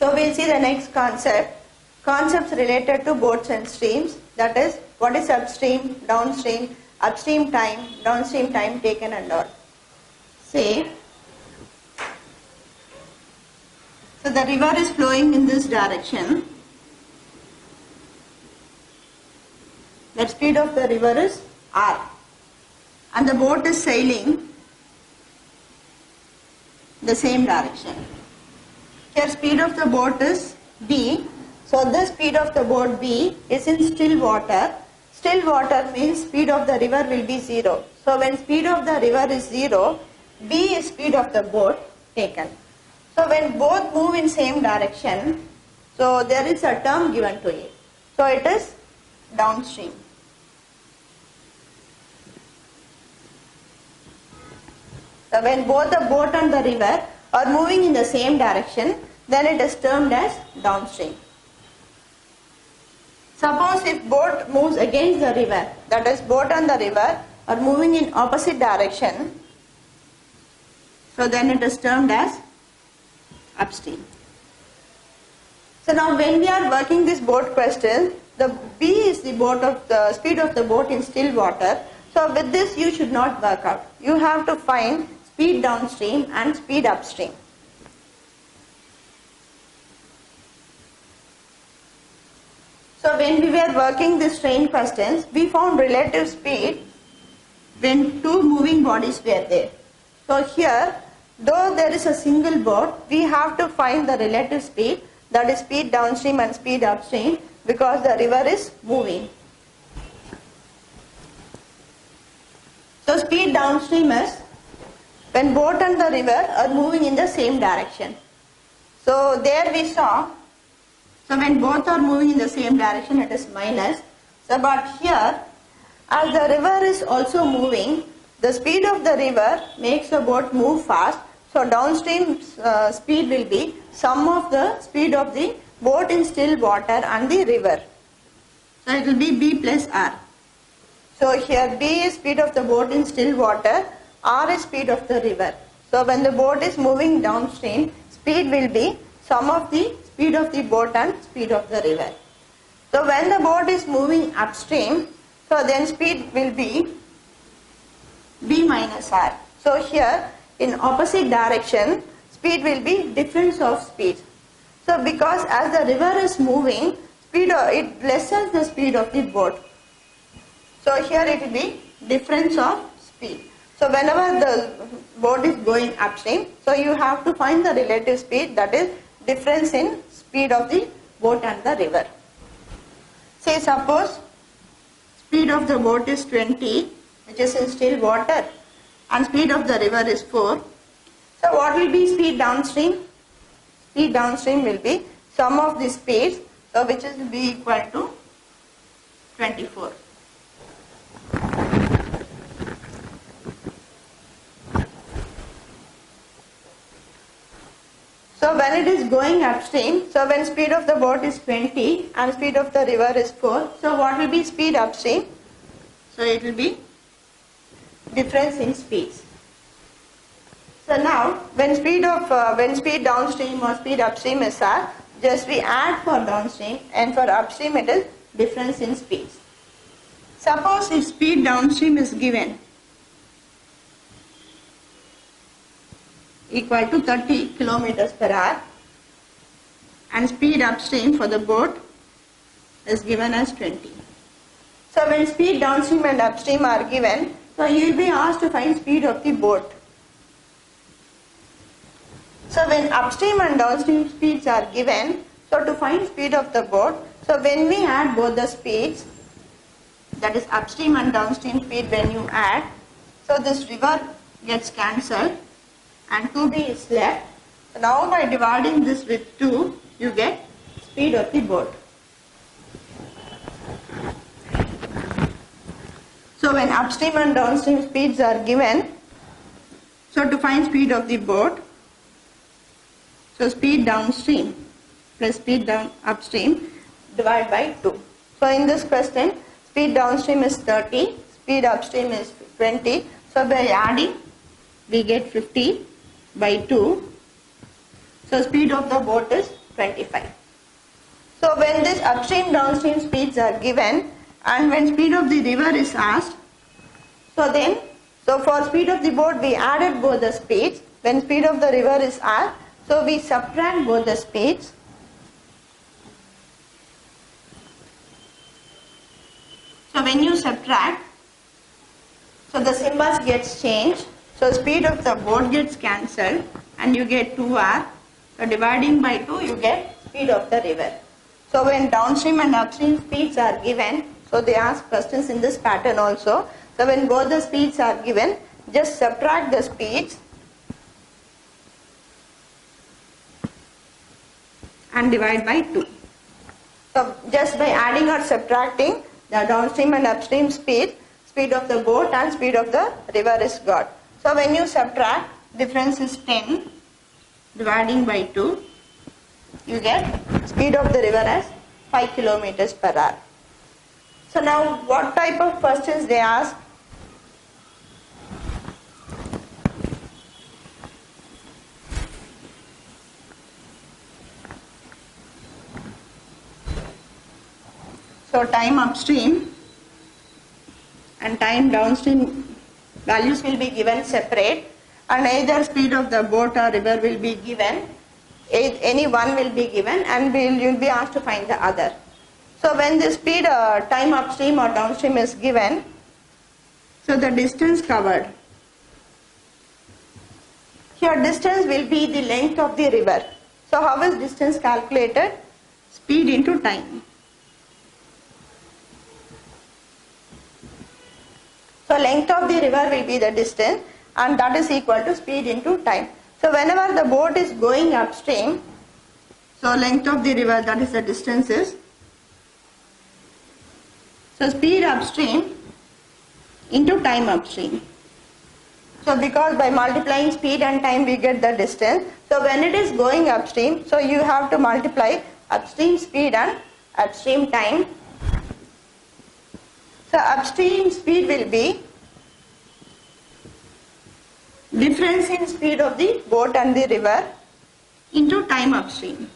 So we'll see the next concepts related to boats and streams, that is what is upstream, downstream, upstream time, downstream time taken and all. Say, so the river is flowing in this direction. The speed of the river is R and the boat is sailing the same direction. Here speed of the boat is B. So this speed of the boat B is in still water. Still water means speed of the river will be 0. So when speed of the river is 0, B is speed of the boat taken. So when both move in same direction, so there is a term given to it. So it is downstream. So when both the boat and the river are moving in the same direction, then it is termed as downstream. Suppose if boat moves against the river, that is boat and the river are moving in opposite direction, so then it is termed as upstream. So now when we are working this boat question, the B is the speed of the boat in still water. So with this you should not work out. You have to find speed downstream and speed upstream. So when we were working this train questions, we found relative speed when two moving bodies were there. So here, though there is a single boat, we have to find the relative speed, that is speed downstream and speed upstream, because the river is moving. So speed downstream is when boat and the river are moving in the same direction. So there we saw, so when both are moving in the same direction, it is minus. So but here, as the river is also moving, the speed of the river makes the boat move fast. So downstream speed will be sum of the speed of the boat in still water and the river. So it will be B plus R. So here B is speed of the boat in still water, R is speed of the river. So when the boat is moving downstream, speed will be sum of the speed of the boat and speed of the river. So when the boat is moving upstream, so then speed will be B minus R. So here in opposite direction, speed will be difference of speed. So because as the river is moving, it lessens the speed of the boat. So here it will be difference of speed. So whenever the boat is going upstream, so you have to find the relative speed, that is difference in speed of the boat and the river. Say suppose speed of the boat is 20, which is in still water, and speed of the river is 4. So what will be speed downstream? Speed downstream will be sum of the speeds, so which is be equal to 24. So when it is going upstream, so when speed of the boat is 20 and speed of the river is 4, so what will be speed upstream? So it will be difference in speeds. So now when speed downstream or speed upstream is R, just we add for downstream, and for upstream it is difference in speeds. Suppose if speed downstream is given equal to 30 kilometers per hour and speed upstream for the boat is given as 20. So when speed downstream and upstream are given, so you will be asked to find speed of the boat. So when upstream and downstream speeds are given, so to find speed of the boat, so when we add both the speeds, that is upstream and downstream speed when you add, so this river gets cancelled and 2b is left. So now by dividing this with 2, you get speed of the boat. So when upstream and downstream speeds are given, so to find speed of the boat, so speed downstream plus speed upstream divide by 2. So in this question, speed downstream is 30, speed upstream is 20. So by adding, we get 50 by 2. So speed of the boat is 25. So when this upstream downstream speeds are given and when speed of the river is asked, so for speed of the boat we added both the speeds. When speed of the river is asked, so we subtract both the speeds. So when you subtract, so the symbols gets changed. So speed of the boat gets cancelled and you get 2r. So dividing by 2 you get speed of the river. So when downstream and upstream speeds are given, so they ask questions in this pattern also. So when both the speeds are given, just subtract the speeds and divide by 2. So just by adding or subtracting the downstream and upstream speed of the boat and speed of the river is got. So when you subtract, difference is 10, dividing by 2, you get speed of the river as 5 kilometers per hour. So now what type of questions they ask? So time upstream and time downstream values will be given separate and either speed of the boat or river will be given, any one will be given and you'll be asked to find the other. So when the speed time upstream or downstream is given, so the distance covered. Here distance will be the length of the river. So how is distance calculated? Speed into time. So length of the river will be the distance and that is equal to speed into time. So whenever the boat is going upstream, so length of the river, that is the distance is. So speed upstream into time upstream. So because by multiplying speed and time we get the distance. So when it is going upstream, so you have to multiply upstream speed and upstream time. So upstream speed will be difference in speed of the boat and the river into time upstream.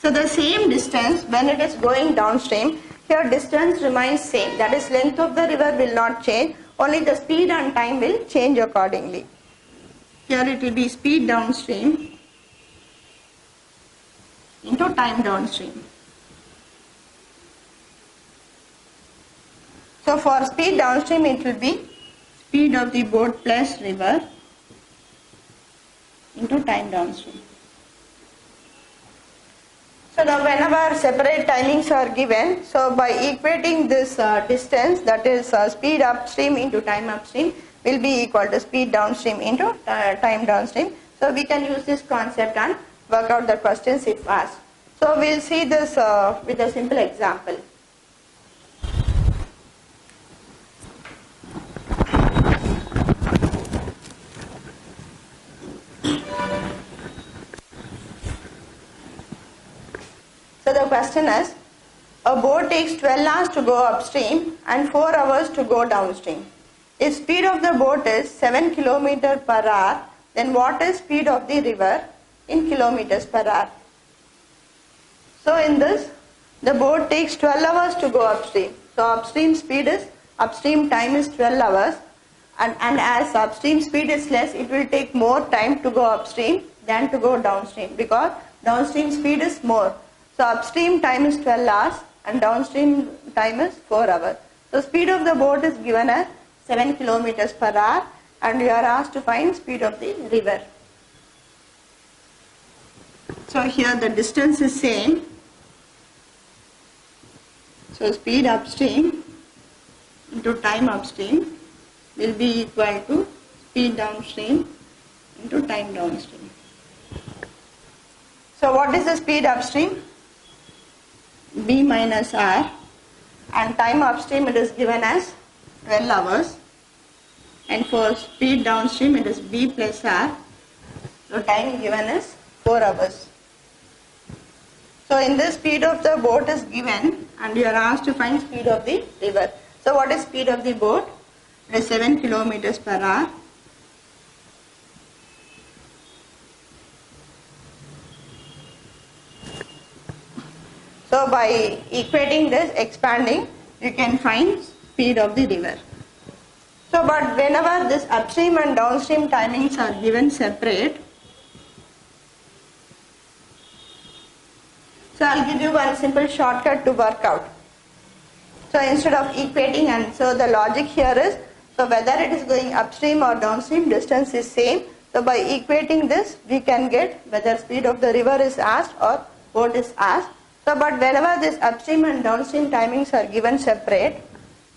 So the same distance when it is going downstream, here distance remains same, that is length of the river will not change, only the speed and time will change accordingly. Here it will be speed downstream into time downstream. So for speed downstream it will be speed of the boat plus river into time downstream. So now whenever separate timings are given, so by equating this distance, that is speed upstream into time upstream, will be equal to speed downstream into time downstream. So we can use this concept and work out the questions if asked. So we'll see this with a simple example. So the question is, a boat takes 12 hours to go upstream and 4 hours to go downstream. If speed of the boat is 7 km per hour, then what is speed of the river in kilometers per hour? So in this, the boat takes 12 hours to go upstream. So upstream time is 12 hours and as upstream speed is less, it will take more time to go upstream than to go downstream because downstream speed is more. So upstream time is 12 hours and downstream time is 4 hours. So speed of the boat is given as 7 km per hour and you are asked to find speed of the river. So here the distance is same. So speed upstream into time upstream will be equal to speed downstream into time downstream. So what is the speed upstream? B minus R, and time upstream it is given as 12 hours and for speed downstream it is B plus R, so time given is 4 hours. So in this speed of the boat is given and you are asked to find speed of the river. So what is speed of the boat? It is 7 km per hour So by equating this, expanding, you can find speed of the river. So but whenever this upstream and downstream timings are given separate, so I'll give you one simple shortcut to work out. So instead of equating, and so the logic here is, so whether it is going upstream or downstream, distance is same. So by equating this, we can get whether speed of the river is asked or boat is asked. So but whenever this upstream and downstream timings are given separate,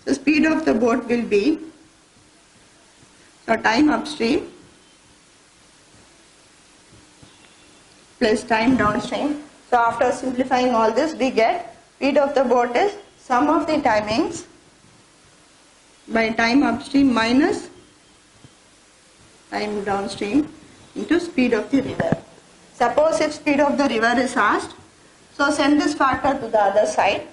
the speed of the boat will be, so time upstream plus time downstream. So after simplifying all this, we get speed of the boat is sum of the timings by time upstream minus time downstream into speed of the river. Suppose if speed of the river is asked, so send this factor to the other side.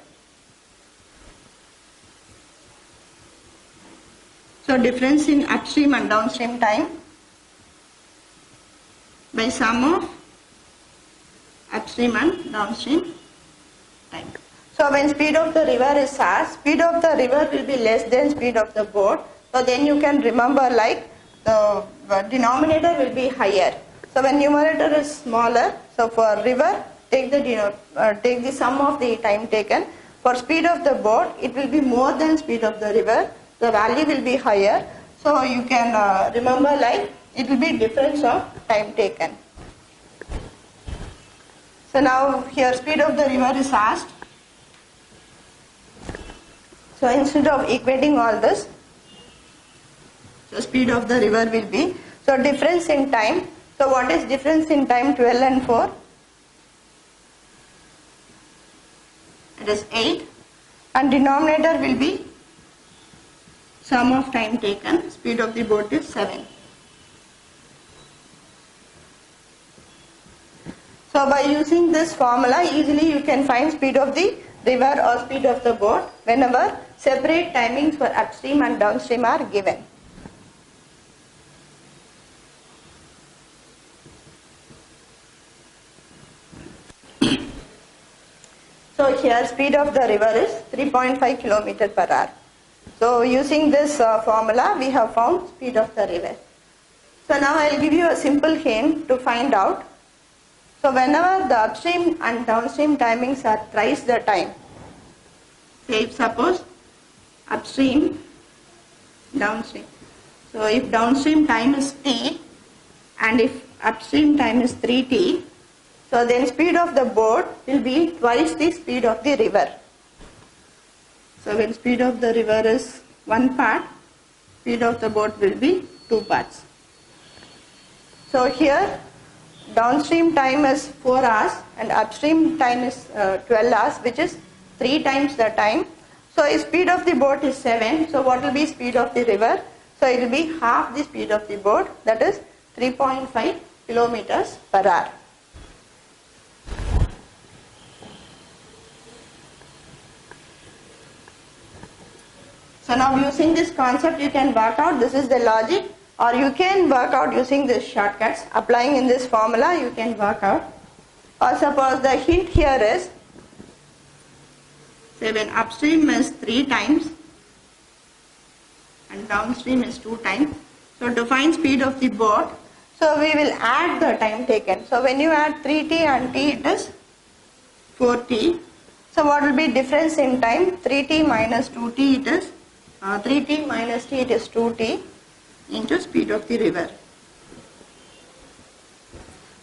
So difference in upstream and downstream time by sum of upstream and downstream time. So when speed of the river is asked, speed of the river will be less than speed of the boat. So then you can remember like the denominator will be higher. So when numerator is smaller, so for river, take the sum of the time taken. For speed of the boat, it will be more than speed of the river. The value will be higher. So you can remember like it will be difference of time taken. So now here speed of the river is asked. So instead of equating all this, the speed of the river will be, so difference in time. So what is difference in time? 12 and 4. It is 8. And denominator will be sum of time taken. Speed of the boat is 7. So by using this formula, easily you can find speed of the river or speed of the boat whenever separate timings for upstream and downstream are given. So here speed of the river is 3.5 km per hour. So using this formula, we have found speed of the river. So now I will give you a simple hint to find out. So whenever the upstream and downstream timings are thrice the time, say if suppose upstream, downstream. So if downstream time is t and if upstream time is 3t, so then speed of the boat will be twice the speed of the river. So when speed of the river is 1 part, speed of the boat will be 2 parts. So here downstream time is 4 hours and upstream time is 12 hours, which is 3 times the time. So if speed of the boat is 7, so what will be speed of the river? So it will be half the speed of the boat, that is 3.5 kilometers per hour. So now using this concept you can work out, this is the logic, or you can work out using this shortcuts. Applying in this formula you can work out. Or suppose the hint here is, say when upstream is 3 times and downstream is 2 times. So to find speed of the boat, so we will add the time taken. So when you add 3t and t, it is 4t. So what will be difference in time? 3t minus 2t, it is 3t minus t, it is 2t into speed of the river.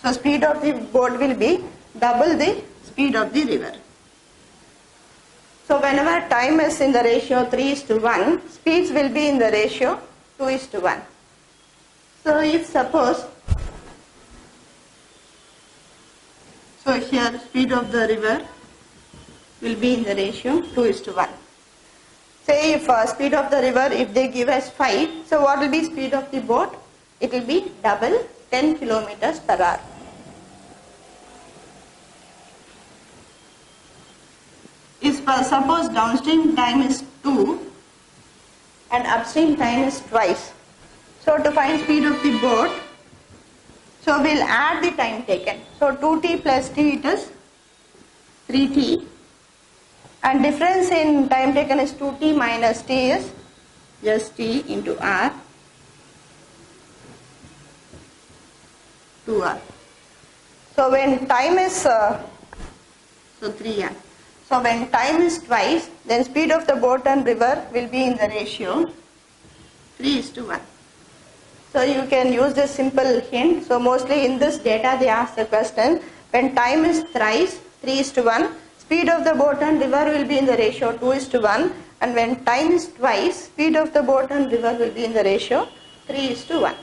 So speed of the boat will be double the speed of the river. So whenever time is in the ratio 3:1, speeds will be in the ratio 2:1. So if suppose, so here speed of the river will be in the ratio 2:1. Say if speed of the river, if they give us 5, so what will be speed of the boat? It will be double, 10 kilometers per hour. If suppose downstream time is 2 and upstream time is twice. So to find speed of the boat, so we'll add the time taken. So 2t plus t, it is 3t and difference in time taken is 2t minus t is just t into r 2r. So when time is so 3r. So when time is twice, then speed of the boat and river will be in the ratio 3:1. So you can use this simple hint. So mostly in this data they ask the question, when time is thrice 3:1, speed of the boat and river will be in the ratio 2:1, and when time is twice, speed of the boat and river will be in the ratio 3:1.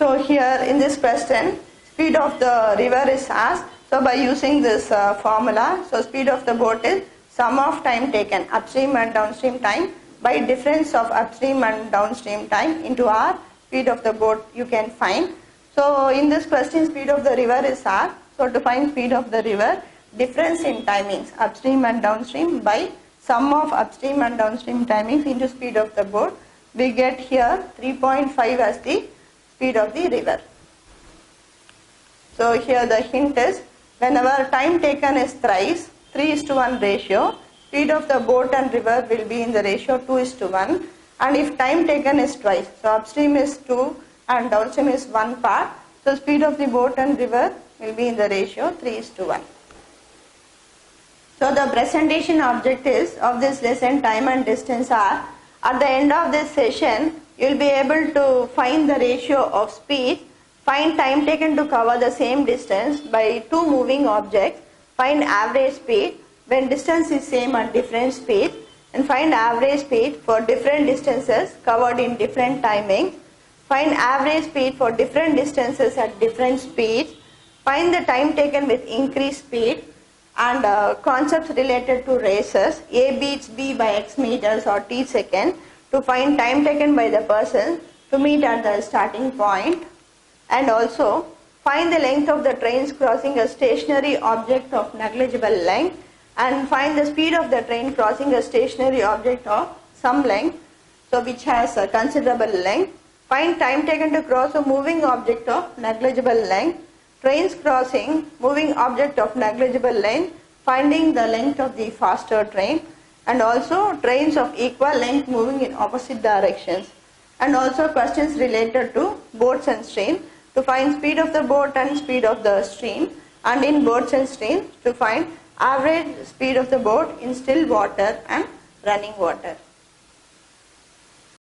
So here in this question, speed of the river is asked. So by using this formula, so speed of the boat is sum of time taken, upstream and downstream time, by difference of upstream and downstream time into r, speed of the boat you can find. So in this question, speed of the river is r. So to find speed of the river, difference in timings, upstream and downstream, by sum of upstream and downstream timings into speed of the boat, we get here 3.5 as the speed of the river. So here the hint is, whenever time taken is thrice, 3:1 ratio, speed of the boat and river will be in the ratio 2:1, and if time taken is twice, so upstream is 2 and downstream is 1 part, so speed of the boat and river will be in the ratio 3:1. So the presentation objectives of this lesson, time and distance, are, at the end of this session, you will be able to find the ratio of speed, find time taken to cover the same distance by two moving objects, find average speed when distance is same at different speeds, and find average speed for different distances covered in different timings, find average speed for different distances at different speeds, find the time taken with increased speed, and concepts related to races, A beats B by X meters or T second, to find time taken by the person to meet at the starting point, and also find the length of the trains crossing a stationary object of negligible length, and find the speed of the train crossing a stationary object of some length, so which has a considerable length. Find time taken to cross a moving object of negligible length, trains crossing moving object of negligible length, finding the length of the faster train, and also trains of equal length moving in opposite directions, and also questions related to boats and streams, to find speed of the boat and speed of the stream, and in boats and streams to find average speed of the boat in still water and running water.